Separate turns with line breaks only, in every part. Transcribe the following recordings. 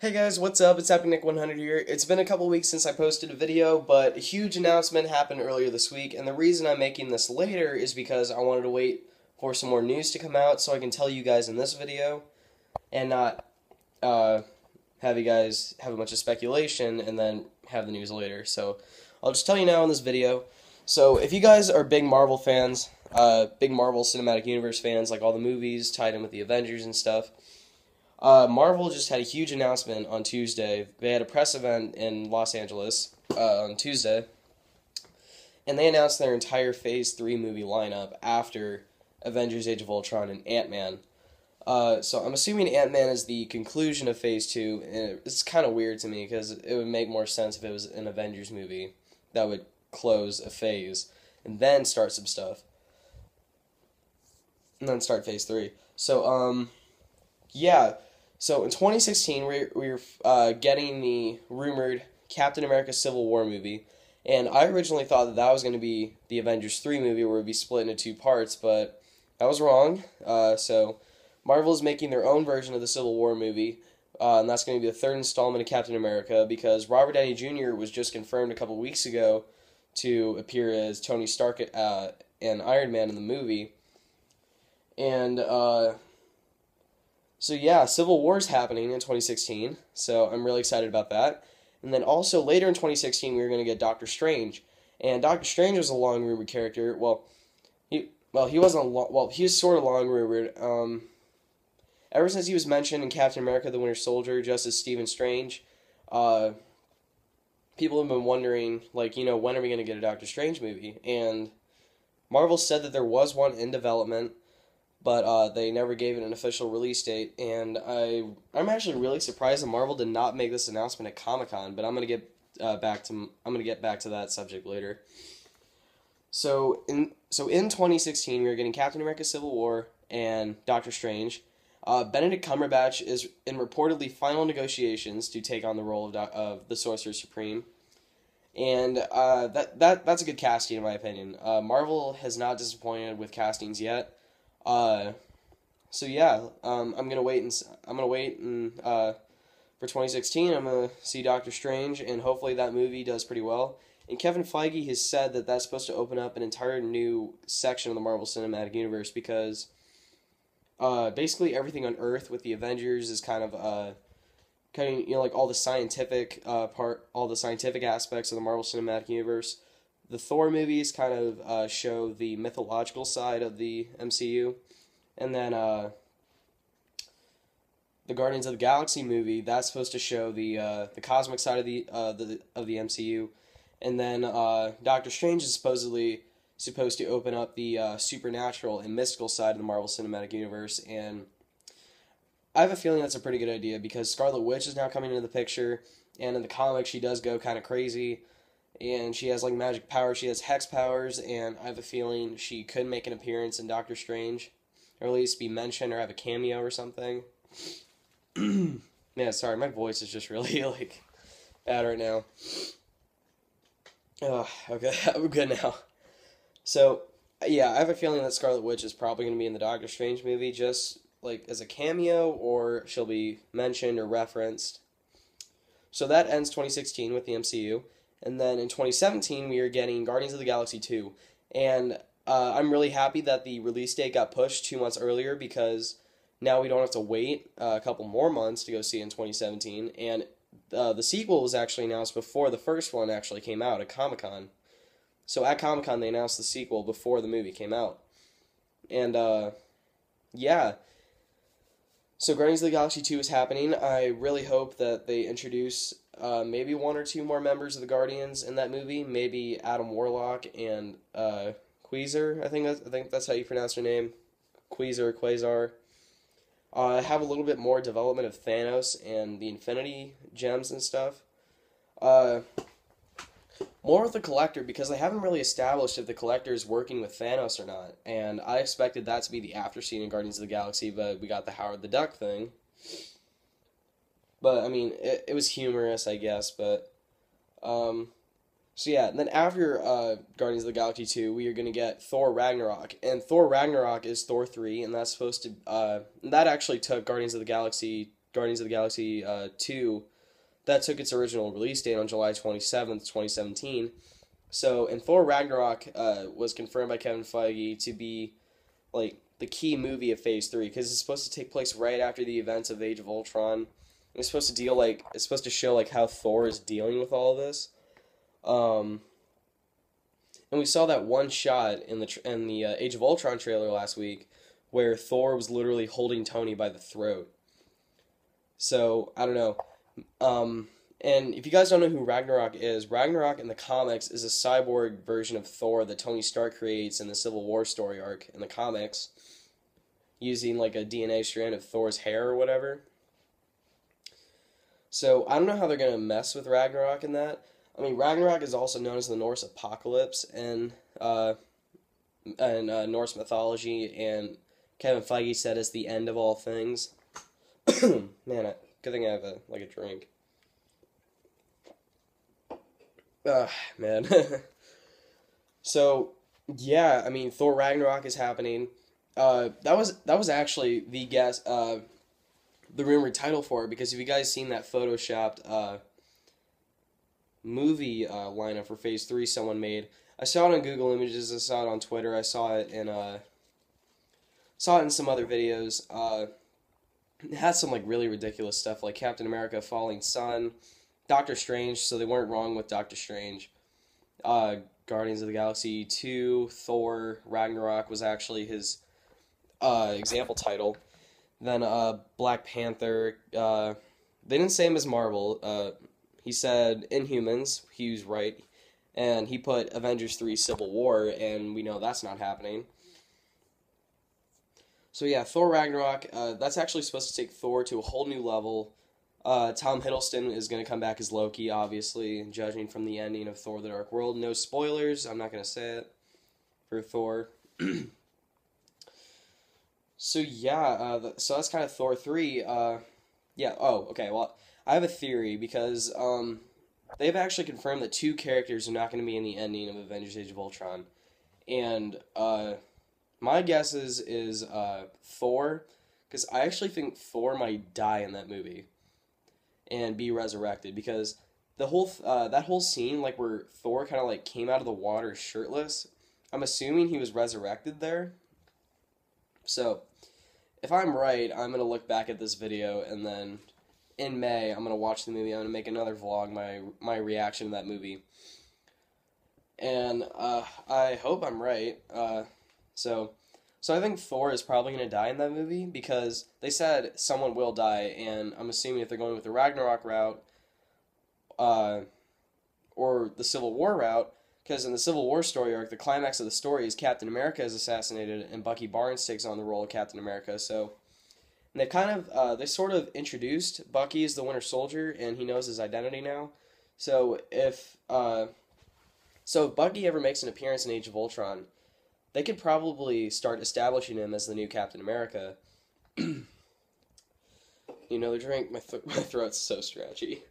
Hey guys, what's up? It's HappyNick100 here. It's been a couple weeks since I posted a video, but a huge announcement happened earlier this week, and the reason I'm making this later is because I wanted to wait for some more news to come out so I can tell you guys in this video, and not have you guys have a bunch of speculation and then have the news later. So I'll just tell you now in this video. So if you guys are big Marvel fans, big Marvel Cinematic Universe fans, like all the movies tied in with the Avengers and stuff, Marvel just had a huge announcement on Tuesday. They had a press event in Los Angeles on Tuesday, and they announced their entire Phase 3 movie lineup after Avengers Age of Ultron and Ant-Man. So I'm assuming Ant-Man is the conclusion of Phase 2, and it's kind of weird to me because it would make more sense if it was an Avengers movie that would close a phase and then start some stuff. And then start Phase 3. So, yeah. So in 2016, we were getting the rumored Captain America Civil War movie, and I originally thought that was going to be the Avengers 3 movie where it would be split into two parts, but I was wrong. So Marvel is making their own version of the Civil War movie, and that's going to be the third installment of Captain America because Robert Downey Jr. was just confirmed a couple weeks ago to appear as Tony Stark and Iron Man in the movie, and so yeah, Civil War is happening in 2016, so I'm really excited about that. And then also later in 2016, we were going to get Doctor Strange, and Doctor Strange was a long rumored character. He wasn't he was sort of long rumored. Ever since he was mentioned in Captain America: The Winter Soldier, just as Stephen Strange, people have been wondering, like, when are we going to get a Doctor Strange movie? And Marvel said that there was one in development, but they never gave it an official release date, and I'm actually really surprised that Marvel did not make this announcement at Comic-Con, but I'm gonna get back to that subject later. So in 2016, we were getting Captain America: Civil War and Doctor Strange. Benedict Cumberbatch is in reportedly final negotiations to take on the role of the Sorcerer Supreme, and that's a good casting in my opinion. Marvel has not disappointed with castings yet. So yeah, I'm gonna wait and for 2016, I'm gonna see Doctor Strange, and hopefully that movie does pretty well. And Kevin Feige has said that that's supposed to open up an entire new section of the Marvel Cinematic Universe because, basically everything on Earth with the Avengers is kind of like all the scientific all the scientific aspects of the Marvel Cinematic Universe. The Thor movies kind of show the mythological side of the MCU, and then the Guardians of the Galaxy movie, that's supposed to show the cosmic side of the MCU, and then Doctor Strange is supposedly supposed to open up the supernatural and mystical side of the Marvel Cinematic Universe, and I have a feeling that's a pretty good idea because Scarlet Witch is now coming into the picture, and in the comics she does go kind of crazy. And she has like magic powers, she has hex powers, and I have a feeling she could make an appearance in Doctor Strange, or at least be mentioned or have a cameo or something. Man, sorry, my voice is just really like bad right now. Oh, okay, I'm good now. So, yeah, I have a feeling that Scarlet Witch is probably going to be in the Doctor Strange movie, just like as a cameo, or she'll be mentioned or referenced. So that ends 2016 with the MCU. And then in 2017, we are getting Guardians of the Galaxy 2. And I'm really happy that the release date got pushed 2 months earlier because now we don't have to wait a couple more months to go see it in 2017. And the sequel was actually announced before the first one actually came out at Comic-Con. So at Comic-Con, they announced the sequel before the movie came out. And, yeah. So Guardians of the Galaxy 2 is happening. I really hope that they introduce maybe one or two more members of the Guardians in that movie. Maybe Adam Warlock and Quasar. I think that's how you pronounce her name. Quasar. Have a little bit more development of Thanos and the Infinity Gems and stuff. More with the Collector because they haven't really established if the Collector is working with Thanos or not. And I expected that to be the after scene in Guardians of the Galaxy, but we got the Howard the Duck thing. But, I mean, it was humorous, I guess, but, so yeah, and then after Guardians of the Galaxy 2, we are going to get Thor Ragnarok, and Thor Ragnarok is Thor 3, and that's supposed to, that actually took Guardians of the Guardians of the Galaxy 2, that took its original release date on July 27th, 2017. So, and Thor Ragnarok was confirmed by Kevin Feige to be, like, the key movie of Phase 3, because it's supposed to take place right after the events of Age of Ultron. It's supposed to show, like, how Thor is dealing with all of this. And we saw that one shot in the Age of Ultron trailer last week, where Thor was literally holding Tony by the throat. So, I don't know. And if you guys don't know who Ragnarok in the comics is a cyborg version of Thor that Tony Stark creates in the Civil War story arc in the comics, using like a DNA strand of Thor's hair or whatever. So I don't know how they're going to mess with Ragnarok in that. I mean, Ragnarok is also known as the Norse apocalypse in Norse mythology, and Kevin Feige said it's the end of all things. Man, good thing I have a drink. Man. So, yeah, I mean, Thor Ragnarok is happening. That was actually the rumored title for it, because if you guys seen that photoshopped movie lineup for Phase 3 someone made, I saw it on Google Images, I saw it on Twitter, I saw it in some other videos. It has some like really ridiculous stuff, like Captain America Falling Sun, Doctor Strange, so they weren't wrong with Doctor Strange. Guardians of the Galaxy 2, Thor, Ragnarok was actually his example title. Then Black Panther, they didn't say Ms. Marvel. He said Inhumans, he was right. And he put Avengers 3 Civil War, and we know that's not happening. So yeah, Thor Ragnarok, that's actually supposed to take Thor to a whole new level. Tom Hiddleston is going to come back as Loki, obviously, judging from the ending of Thor the Dark World. No spoilers, I'm not going to say it for Thor. So yeah, so that's kind of Thor 3. Yeah, oh, okay, well, I have a theory, because they've actually confirmed that 2 characters are not going to be in the ending of Avengers Age of Ultron. And my guess is Thor, because I actually think Thor might die in that movie and be resurrected, because the whole that whole scene, like where Thor kind of like came out of the water shirtless, I'm assuming he was resurrected there. So if I'm right, I'm gonna look back at this video, and then in May I'm gonna watch the movie. I'm gonna make another vlog, my reaction to that movie, and I hope I'm right. So I think Thor is probably going to die in that movie, because they said someone will die, and I'm assuming if they're going with the Ragnarok route, or the Civil War route, because in the Civil War story arc, the climax of the story is Captain America is assassinated, and Bucky Barnes takes on the role of Captain America. So, and they sort of introduced Bucky as the Winter Soldier, and he knows his identity now. So if Bucky ever makes an appearance in Age of Ultron, they could probably start establishing him as the new Captain America. You know, the drink, my throat's so scratchy.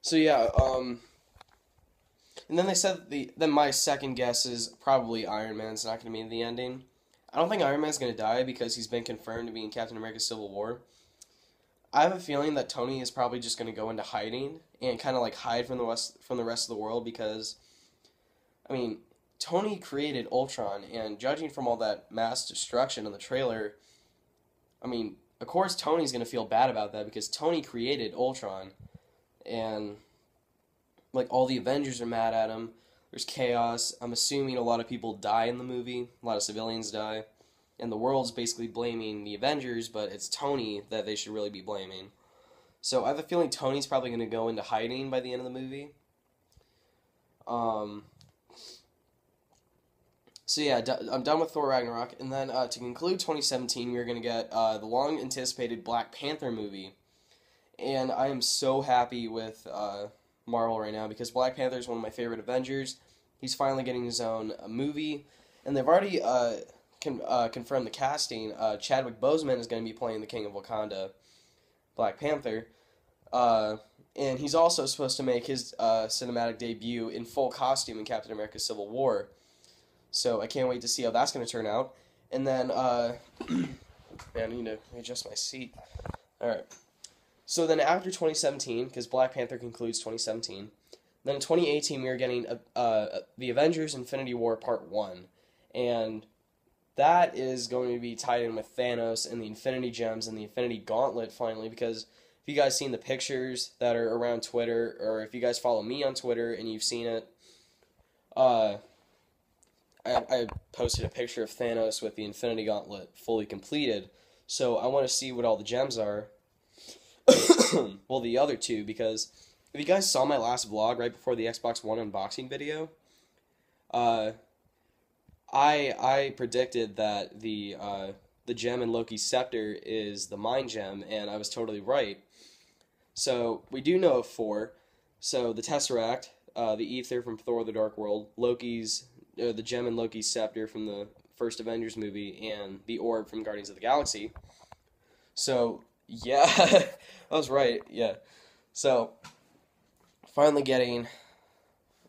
So yeah, and then they said then my second guess is probably Iron Man's not going to be in the ending. I don't think Iron Man's going to die, because he's been confirmed to be in Captain America Civil War. I have a feeling that Tony is probably just going to go into hiding and kind of like hide from the rest of the world, because I mean, Tony created Ultron, and judging from all that mass destruction in the trailer, I mean, of course Tony's going to feel bad about that, because Tony created Ultron, and like all the Avengers are mad at him. There's chaos. I'm assuming a lot of people die in the movie, a lot of civilians die, and the world's basically blaming the Avengers, but it's Tony that they should really be blaming. So I have a feeling Tony's probably going to go into hiding by the end of the movie. So yeah, I'm done with Thor Ragnarok, and then to conclude 2017, we're going to get the long-anticipated Black Panther movie, and I am so happy with Marvel right now, because Black Panther is one of my favorite Avengers. He's finally getting his own movie, and they've already confirmed the casting. Chadwick Boseman is going to be playing the King of Wakanda, Black Panther, and he's also supposed to make his cinematic debut in full costume in Captain America Civil War. So I can't wait to see how that's going to turn out. And then Man, I need to adjust my seat. Alright. So then after 2017, because Black Panther concludes 2017, then in 2018 we are getting the Avengers Infinity War Part 1. And that is going to be tied in with Thanos and the Infinity Gems and the Infinity Gauntlet finally, because if you guys seen the pictures that are around Twitter, or if you guys follow me on Twitter and you've seen it, I posted a picture of Thanos with the Infinity Gauntlet fully completed, so I want to see what all the gems are. Well, the other two, because if you guys saw my last vlog right before the Xbox One unboxing video, I predicted that the gem in Loki's scepter is the Mind Gem, and I was totally right. So we do know of 4. So the Tesseract, the Ether from Thor: The Dark World, the gem in Loki's scepter from the first Avengers movie, and the orb from Guardians of the Galaxy. So yeah, I was right. Yeah. So finally getting.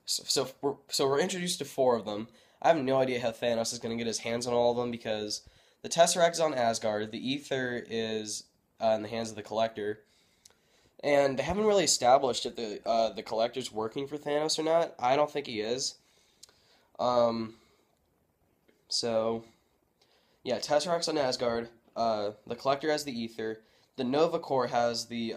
So we're introduced to 4 of them. I have no idea how Thanos is going to get his hands on all of them, because the Tesseract is on Asgard, the Ether is in the hands of the Collector, and they haven't really established if the Collector's working for Thanos or not. I don't think he is. So yeah, Tesseract's on Asgard. The Collector has the Ether. The Nova Corps has the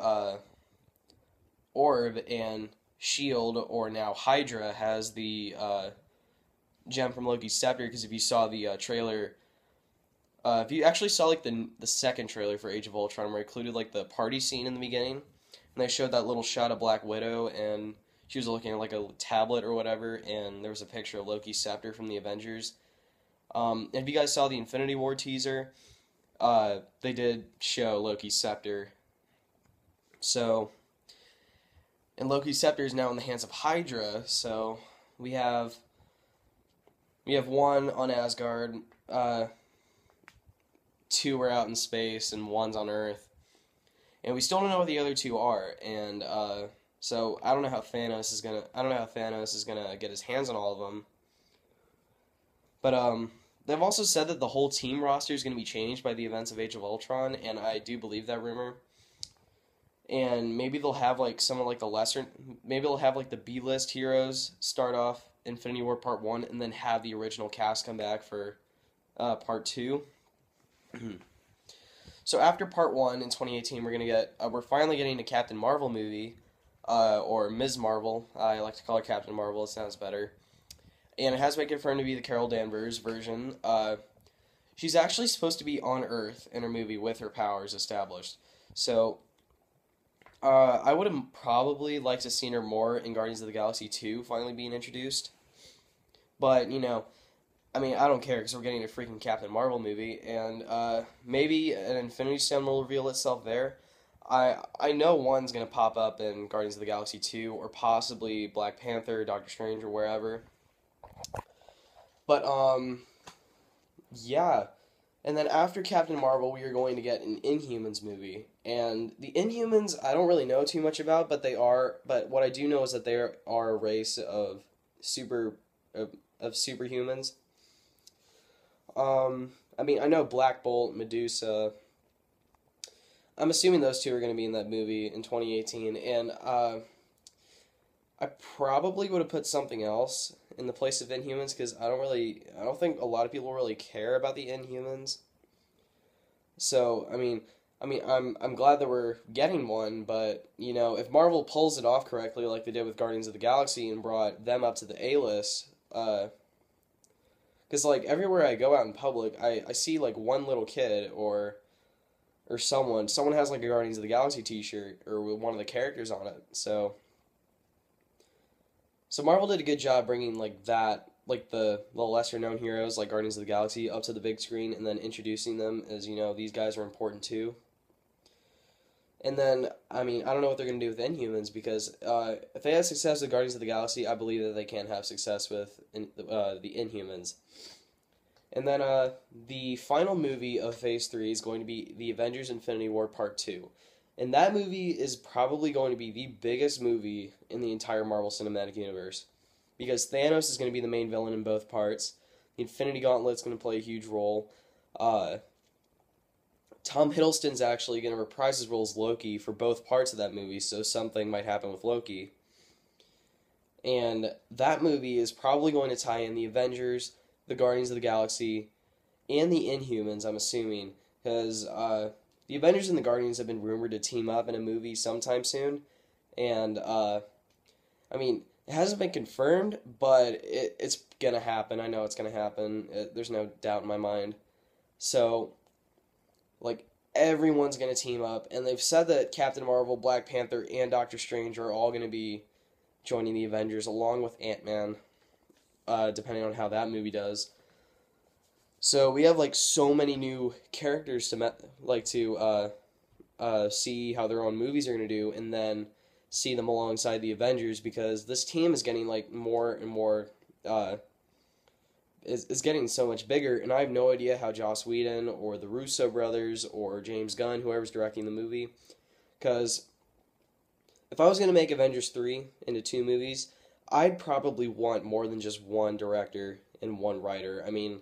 orb, and Shield, or now Hydra, has the gem from Loki's scepter, because if you saw the trailer, if you actually saw like the second trailer for Age of Ultron, where it included like the party scene in the beginning, and they showed that little shot of Black Widow, and she was looking at like a tablet or whatever, and there was a picture of Loki's scepter from the Avengers. If you guys saw the Infinity War teaser, they did show Loki's scepter. So, and Loki's scepter is now in the hands of Hydra, so we have 1 on Asgard, 2 are out in space, and 1's on Earth. And we still don't know what the other 2 are, and so I don't know how Thanos is gonna get his hands on all of them. But they've also said that the whole team roster is gonna be changed by the events of Age of Ultron, and I do believe that rumor. And maybe they'll have like some of like maybe they'll have like the B-list heroes start off Infinity War Part 1, and then have the original cast come back for Part 2. So after Part 1 in 2018, we're finally getting a Captain Marvel movie, or Ms. Marvel. I like to call her Captain Marvel, it sounds better. And it has been confirmed to be the Carol Danvers version. She's actually supposed to be on Earth in her movie with her powers established. So I would have probably liked to seen her more in Guardians of the Galaxy 2 finally being introduced. But, you know, I mean, I don't care, because we're getting a freaking Captain Marvel movie, and maybe an Infinity Stone will reveal itself there. I know one's going to pop up in Guardians of the Galaxy 2, or possibly Black Panther, Doctor Strange, or wherever. But, yeah. And then after Captain Marvel, we are going to get an Inhumans movie. And the Inhumans, I don't really know too much about, but what I do know is that they are a race of superhumans. I mean, I know Black Bolt, Medusa. I'm assuming those 2 are going to be in that movie in 2018, and I probably would have put something else in the place of Inhumans, because I don't think a lot of people really care about the Inhumans. So, I mean, I'm glad that we're getting one, but, you know, if Marvel pulls it off correctly, like they did with Guardians of the Galaxy and brought them up to the A-list, because, like, everywhere I go out in public, I see, like, one little kid or someone has, like, a Guardians of the Galaxy t-shirt, or with one of the characters on it, so Marvel did a good job bringing, like, that, like, the lesser-known heroes, like Guardians of the Galaxy, up to the big screen, and then introducing them as, you know, these guys are important, too. And then, I mean, I don't know what they're going to do with Inhumans, because if they have success with Guardians of the Galaxy, I believe that they can have success with the Inhumans. And then the final movie of Phase 3 is going to be the Avengers Infinity War Part 2. And that movie is probably going to be the biggest movie in the entire Marvel Cinematic Universe, because Thanos is going to be the main villain in both parts. The Infinity Gauntlet's going to play a huge role. Tom Hiddleston's actually going to reprise his role as Loki for both parts of that movie, so something might happen with Loki. And that movie is probably going to tie in the Avengers, the Guardians of the Galaxy, and the Inhumans, I'm assuming. Because the Avengers and the Guardians have been rumored to team up in a movie sometime soon. And, I mean, it hasn't been confirmed, but it's going to happen. I know it's going to happen. There's no doubt in my mind. So, like, everyone's going to team up. And they've said that Captain Marvel, Black Panther, and Doctor Strange are all going to be joining the Avengers, along with Ant-Man, depending on how that movie does. So we have like so many new characters to see how their own movies are going to do, and then see them alongside the Avengers, because this team is getting like more and more is getting so much bigger, and I have no idea how Joss Whedon or the Russo brothers or James Gunn, whoever's directing the movie, because if I was going to make Avengers 3 into 2 movies, I'd probably want more than just one director and one writer. I mean,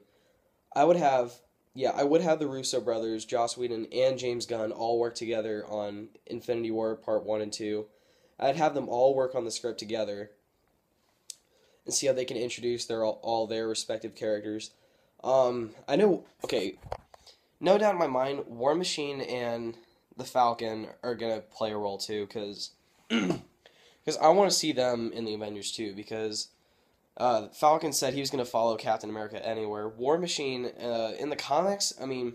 I would have the Russo brothers, Joss Whedon, and James Gunn all work together on Infinity War Part 1 and 2. I'd have them all work on the script together and see how they can introduce all their respective characters. I know, okay, no doubt in my mind, War Machine and the Falcon are going to play a role too, because I want to see them in the Avengers too, because Falcon said he was going to follow Captain America anywhere. War Machine, in the comics, I mean,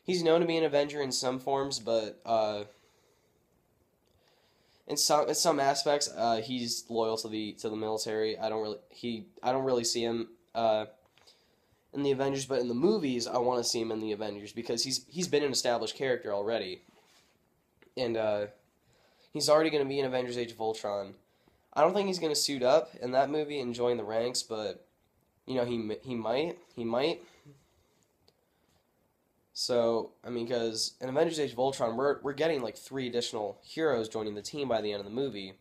he's known to be an Avenger in some forms, but in some aspects, he's loyal to the military. I don't really see him in the Avengers, but in the movies, I want to see him in the Avengers, because he's been an established character already, and he's already going to be in Avengers: Age of Ultron. I don't think he's going to suit up in that movie and join the ranks, but, you know, he might. So, I mean, because in Avengers: Age of Ultron, we're getting like 3 additional heroes joining the team by the end of the movie,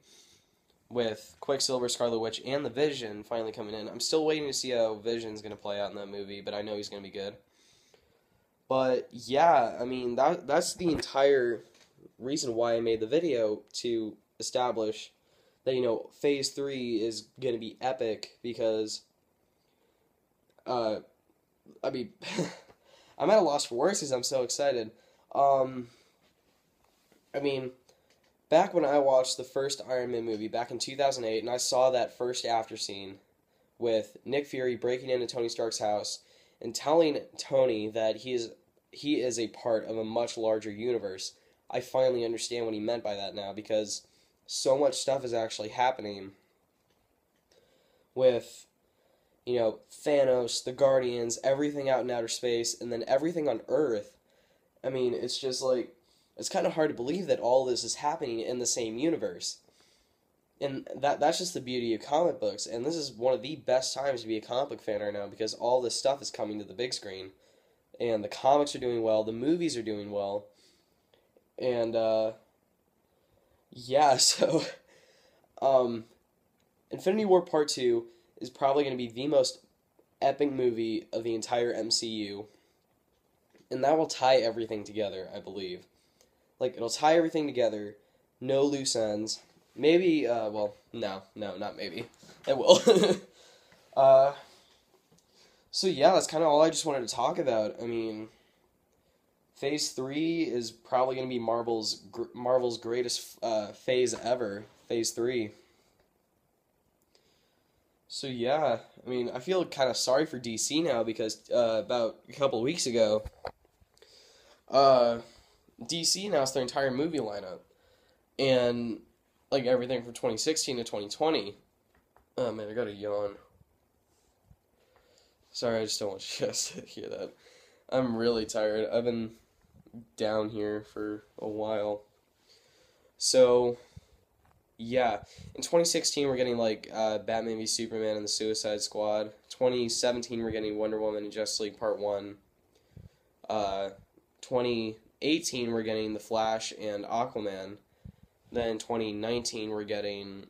with Quicksilver, Scarlet Witch, and the Vision finally coming in. I'm still waiting to see how Vision's going to play out in that movie, but I know he's going to be good. But, yeah, I mean, that's the entire reason why I made the video, to establish that, you know, Phase 3 is going to be epic, because, I mean, I'm at a loss for words because I'm so excited. I mean, back when I watched the first Iron Man movie back in 2008, and I saw that first after scene with Nick Fury breaking into Tony Stark's house and telling Tony that he is a part of a much larger universe, I finally understand what he meant by that now, because so much stuff is actually happening with, you know, Thanos, the Guardians, everything out in outer space, and then everything on Earth. I mean, it's just like, it's kind of hard to believe that all this is happening in the same universe. And that's just the beauty of comic books, and this is one of the best times to be a comic book fan right now, because all this stuff is coming to the big screen. And the comics are doing well, the movies are doing well, and, yeah, so, Infinity War Part 2 is probably going to be the most epic movie of the entire MCU, and that will tie everything together, I believe. Like, it'll tie everything together, no loose ends. Maybe, well, no, not maybe. It will. So yeah, that's kind of all I just wanted to talk about. I mean, Phase 3 is probably going to be Marvel's greatest phase ever, Phase 3. So yeah, I mean, I feel kind of sorry for DC now, because about a couple of weeks ago, DC announced their entire movie lineup, and like everything from 2016 to 2020. Oh man, I gotta yawn. Sorry, I just don't want you guys to hear that. I'm really tired. I've been down here for a while. So, yeah. In 2016, we're getting, like, Batman v Superman and the Suicide Squad. 2017, we're getting Wonder Woman and Justice League Part 1. 2018, we're getting The Flash and Aquaman. Then 2019, we're getting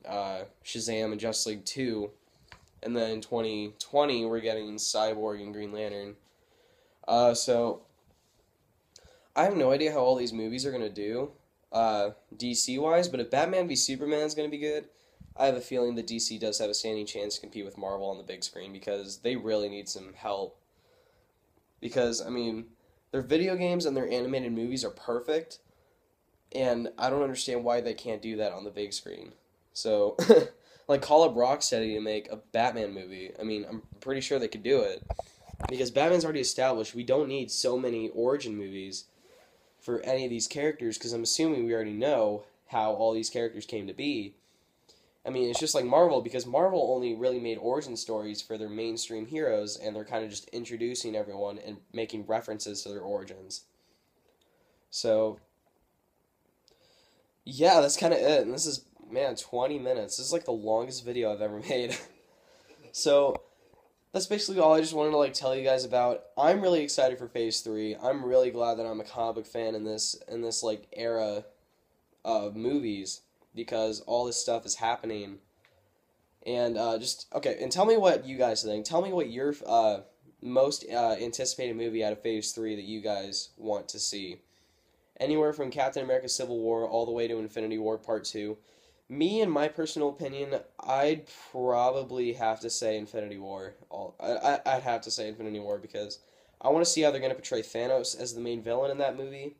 Shazam and Justice League 2. And then in 2020, we're getting Cyborg and Green Lantern. So, I have no idea how all these movies are gonna do, DC wise. But if Batman v Superman is gonna be good, I have a feeling that DC does have a standing chance to compete with Marvel on the big screen because they really need some help. Because I mean, their video games and their animated movies are perfect, and I don't understand why they can't do that on the big screen. So, like, call up Rocksteady to make a Batman movie. I mean, I'm pretty sure they could do it because Batman's already established. We don't need so many origin movies for any of these characters because I'm assuming we already know how all these characters came to be. I mean, it's just like Marvel because Marvel only really made origin stories for their mainstream heroes, and they're kind of just introducing everyone and making references to their origins. So, yeah, that's kind of it. And this is, man, 20 minutes. This is like the longest video I've ever made. So, that's basically all I just wanted to like tell you guys about. I'm really excited for Phase 3. I'm really glad that I'm a comic book fan in this like era of movies because all this stuff is happening. And okay, and tell me what you guys think. Tell me what your most anticipated movie out of Phase 3 that you guys want to see. Anywhere from Captain America Civil War all the way to Infinity War Part 2. Me, in my personal opinion, I'd probably have to say Infinity War. I'd have to say Infinity War because I want to see how they're going to portray Thanos as the main villain in that movie.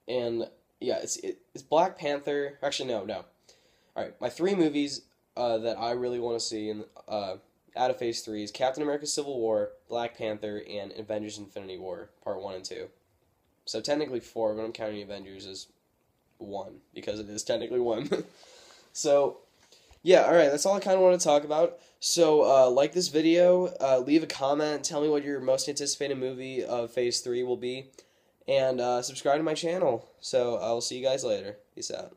And yeah, it's Black Panther. Actually, no. All right, my three movies that I really want to see in out of Phase 3 is Captain America: Civil War, Black Panther, and Avengers: Infinity War Part 1 and 2. So technically 4, but I'm counting Avengers as 1 because it is technically 1. So yeah, all right, that's all I kind of want to talk about. So like this video, leave a comment, tell me what your most anticipated movie of Phase 3 will be. And subscribe to my channel. So I will see you guys later. Peace out.